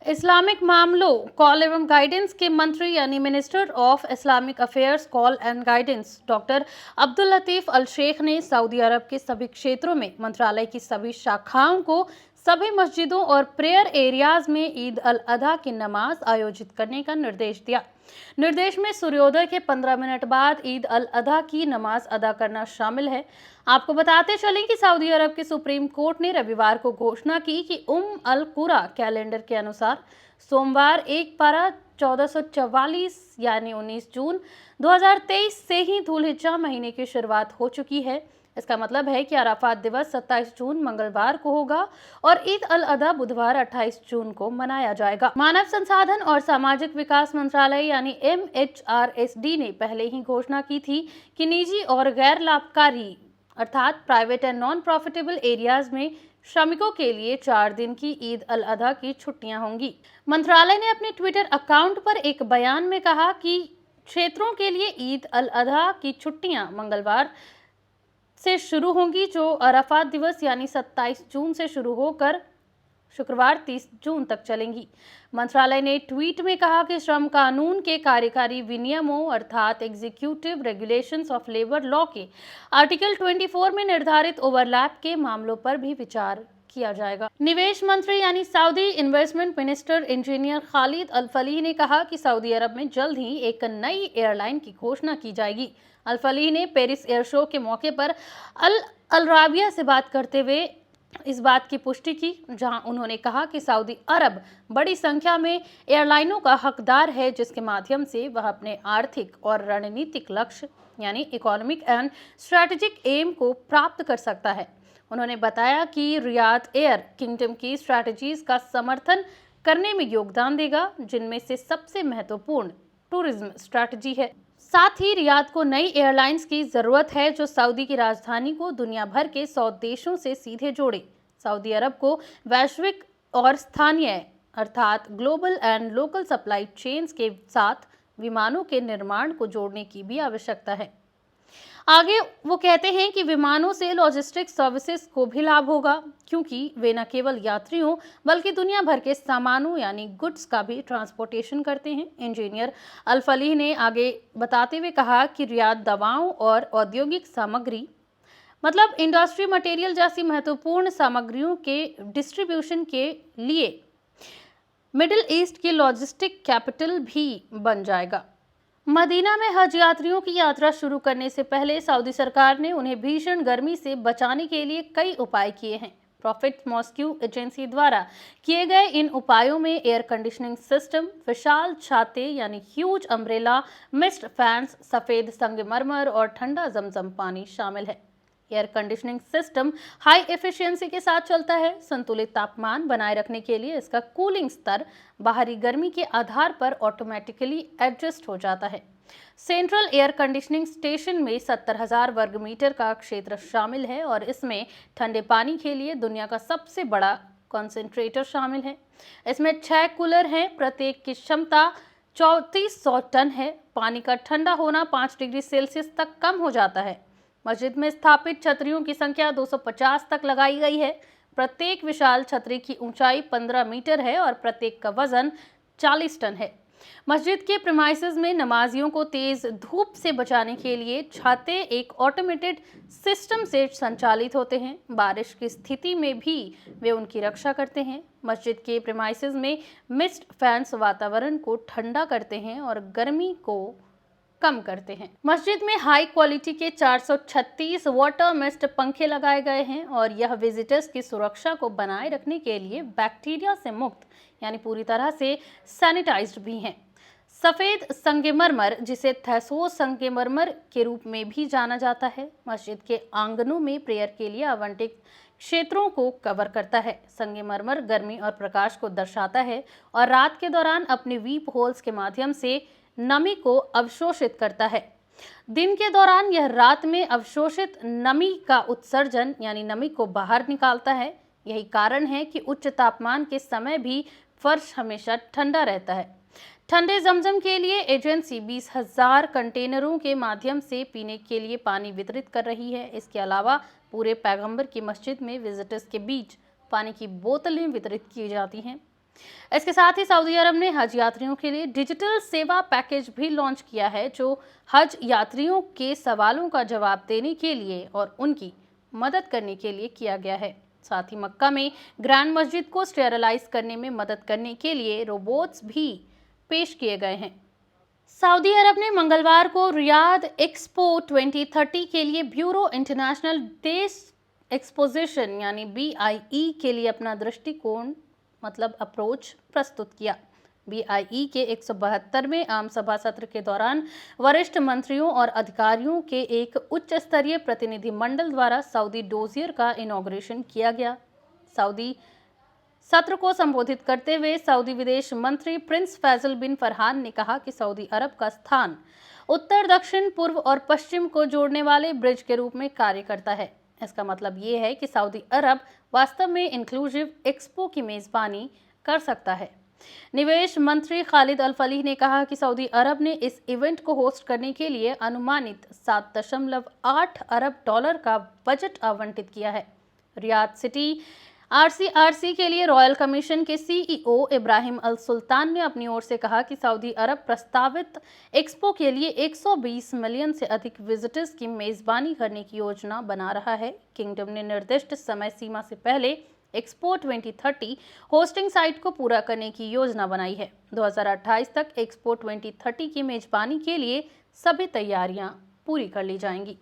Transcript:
Islamic मामलों call एवं guidance के मंत्री यानी minister of Islamic affairs call and guidance doctor Abdul Latif Al Sheikh ने सऊदी अरब के सभी क्षेत्रों में मंत्रालय की सभी शाखाओं को सभी मस्जिदों और प्रेयर एरियाज में ईद अल अधा की नमाज आयोजित करने का निर्देश दिया। निर्देश में सूर्योदय के 15 मिनट बाद ईद अल अधा की नमाज अदा करना शामिल है। आपको बताते चलें कि सऊदी अरब के सुप्रीम कोर्ट ने रविवार को घोषणा की कि अल कुरा कैलेंडर के अनुसार सोमवार 1/12/1444 यानी 19 जून 2023 से ही धुल-हिज्जा महीने की शुरुआत हो चुकी है। इसका मतलब है कि अराफात दिवस 27 जून मंगलवार को होगा और ईद अल अधा बुधवार 28 जून को मनाया जाएगा। मानव संसाधन और सामाजिक विकास मंत्रालय यानी MHRSD ने पहले ही घोषणा की थी कि निजी और गैर लाभकारी अर्थात private and non profitable areas में श्रमिकों के लिए 4 दिन की ईद अल अधा की छुट्टियां होंगी। मंत्रालय ने अपने ट्विटर अकाउंट पर एक बयान में कहा कि क्षेत्रों के लिए ईद अल अधा की छुट्टियां मंगलवार से शुरू होंगी, जो अराफात दिवस यानी 27 जून से शुरू होकर शुक्रवार 30 जून तक चलेंगी। मंत्रालय ने ट्वीट में कहा कि श्रम कानून के कार्यकारी विनियमों अर्थात executive regulations of labour law के आर्टिकल 24 में निर्धारित ओवरलैप के मामलों पर भी विचार किया जाएगा। निवेश मंत्री यानी Saudi investment minister engineer Khalid Al Falih ने कहा कि सऊदी अरब में जल्द ही एक नई एयरलाइन की घोषणा की जाएगी। अल फलीह ने पेरिस एयर शो के मौके पर अल अराबिया से बात करते हुए इस बात की पुष्टि की, जहां उन्होंने कहा कि सऊदी अरब बड़ी संख्या में एयरलाइनों का हकदार है, जिसके माध्यम से वह अपने आर्थिक और रणनीतिक लक्ष्य यानी इकोनॉमिक एंड स्ट्रैटेजिक एम को प्राप्त कर सकता है। उन्होंने बताया कि रियाद एयर किंगडम की स्ट्रैटेजीज का समर्थन करने में योगदान देगा, जिनमें से सबसे महत्वपूर्ण टूरिज्म स्ट्रैटेजी है। साथ ही रियाद को नई एयरलाइंस की जरूरत है जो सऊदी की राजधानी को दुनिया भर के 100 देशों से सीधे जोड़े। सऊदी अरब को वैश्विक और स्थानीय अर्थात global and local supply chains के साथ विमानों के निर्माण को जोड़ने की भी आवश्यकता है। आगे वो कहते हैं कि विमानों से लॉजिस्टिक्स सर्विसेज को भी लाभ होगा, क्योंकि वे न केवल यात्रियों बल्कि दुनिया भर के सामानों यानी गुड्स का भी ट्रांसपोर्टेशन करते हैं। इंजीनियर अल फलीह ने आगे बताते हुए कहा कि रियाद दवाओं और औद्योगिक सामग्री मतलब इंडस्ट्री मटेरियल जैसी महत्वपूर्ण सामग्रियों के डिस्ट्रीब्यूशन के लिए मिडिल ईस्ट की लॉजिस्टिक कैपिटल भी बन जाएगा। मदीना में हज यात्रियों की यात्रा शुरू करने से पहले सऊदी सरकार ने उन्हें भीषण गर्मी से बचाने के लिए कई उपाय किए हैं। प्रॉफिट मॉस्क्यू एजेंसी द्वारा किए गए इन उपायों में एयर कंडीशनिंग सिस्टम, विशाल छाते यानी ह्यूज अम्ब्रेला, मिस्ट फैंस, सफेद संगमरमर और ठंडा जमजम पानी शामिल है। Air conditioning system high efficiency के साथ चलता है। संतुलित तापमान बनाए रखने के लिए इसका कूलिंग स्तर बाहरी गर्मी के आधार पर ऑटोमेटिकली एडजस्ट हो जाता है। सेंट्रल एयर कंडीशनिंग स्टेशन में 70,000 वर्ग मीटर का क्षेत्र शामिल है और इसमें ठंडे पानी के लिए दुनिया का सबसे बड़ा कंसंट्रेटर शामिल है। इसमें 6 कूलर हैं, प्रत्येक की क्षमता 3400 टन है। पानी का ठंडा होना 5 डिग्री सेल्सियस तक कम हो जाता है। मस्जिद में स्थापित छतरियों की संख्या 250 तक लगाई गई है। प्रत्येक विशाल छतरी की ऊंचाई 15 मीटर है और प्रत्येक का वजन 40 टन है। मस्जिद के प्रीमाइसेस में नमाजियों को तेज धूप से बचाने के लिए छाते एक ऑटोमेटेड सिस्टम से संचालित होते हैं। बारिश की स्थिति में भी वे उनकी रक्षा करते हैं। मस्जिद के प्रीमाइसेस में मिस्ट फैंस वातावरण को ठंडा करते हैं और गर्मी को कम करते हैं। मस्जिद में हाई क्वालिटी के 436 वाटर मिस्ट पंखे लगाए गए हैं और यह विजिटर्स की सुरक्षा को बनाए रखने के लिए बैक्टीरिया से मुक्त यानी पूरी तरह से सैनिटाइज्ड भी हैं। सफेद संगमरमर, जिसे थैसोस संगमरमर के रूप में भी जाना जाता है, मस्जिद के आंगनों में प्रेयर के लिए आवंटित क्षेत्रों को कवर करता है। संगमरमर गर्मी और प्रकाश को दर्शाता है और रात के दौरान अपने वीप होल्स के माध्यम से नमी को अवशोषित करता है। दिन के दौरान यह रात में अवशोषित नमी का उत्सर्जन यानी नमी को बाहर निकालता है। यही कारण है कि उच्च तापमान के समय भी फर्श हमेशा ठंडा रहता है। ठंडे जमजम के लिए एजेंसी 20,000 कंटेनरों के माध्यम से पीने के लिए पानी वितरित कर रही है। इसके अलावा पूरे पैगंबर की मस्जिद में विजिटर्स के बीच पानी की बोतलें वितरित की जाती हैं। इसके साथ ही सऊदी अरब ने हज यात्रियों के लिए डिजिटल सेवा पैकेज भी लॉन्च किया है, जो हज यात्रियों के सवालों का जवाब देने के लिए और उनकी मदद करने के लिए किया गया है। साथ ही मक्का में ग्रैंड मस्जिद को स्टेरलाइज करने में मदद करने के लिए रोबोट्स भी पेश किए गए हैं। सऊदी अरब ने मंगलवार को रियाद एक्सपो 2030 के लिए ब्यूरो इंटरनेशनल डेज एक्सपोजिशन यानी BIE के लिए अपना दृष्टिकोण अप्रोच प्रस्तुत किया। BIE के 172वें आम सभा सत्र के दौरान वरिष्ठ मंत्रियों और अधिकारियों के एक उच्च स्तरीय प्रतिनिधिमंडल द्वारा सऊदी डोजियर का इनॉग्रेशन किया गया। सऊदी सत्र को संबोधित करते हुए सऊदी विदेश मंत्री प्रिंस फैसल बिन फरहान ने कहा कि सऊदी अरब का स्थान उत्तर, दक्षिण, पूर्व और पश्चिम को जोड़ने वाले ब्रिज के रूप में कार्य करता है। इसका मतलब ये है कि सऊदी अरब वास्तव में इंक्लूसिव एक्सपो की मेजबानी कर सकता है। निवेश मंत्री खालिद अल फलीह ने कहा कि सऊदी अरब ने इस इवेंट को होस्ट करने के लिए अनुमानित $7.8 अरब का बजट आवंटित किया है। रियाद सिटी RCRC के लिए रॉयल कमीशन के CEO इब्राहिम अल सुल्तान ने अपनी ओर से कहा कि सऊदी अरब प्रस्तावित एक्सपो के लिए 120 मिलियन से अधिक विजिटर्स की मेजबानी करने की योजना बना रहा है। किंगडम ने निर्दिष्ट समय सीमा से पहले एक्सपो 2030 होस्टिंग साइट को पूरा करने की योजना बनाई है। 2028 तक एक्सपो 2030 की मेजबानी के लिए सभी तैयारियां पूरी कर ली जाएंगी।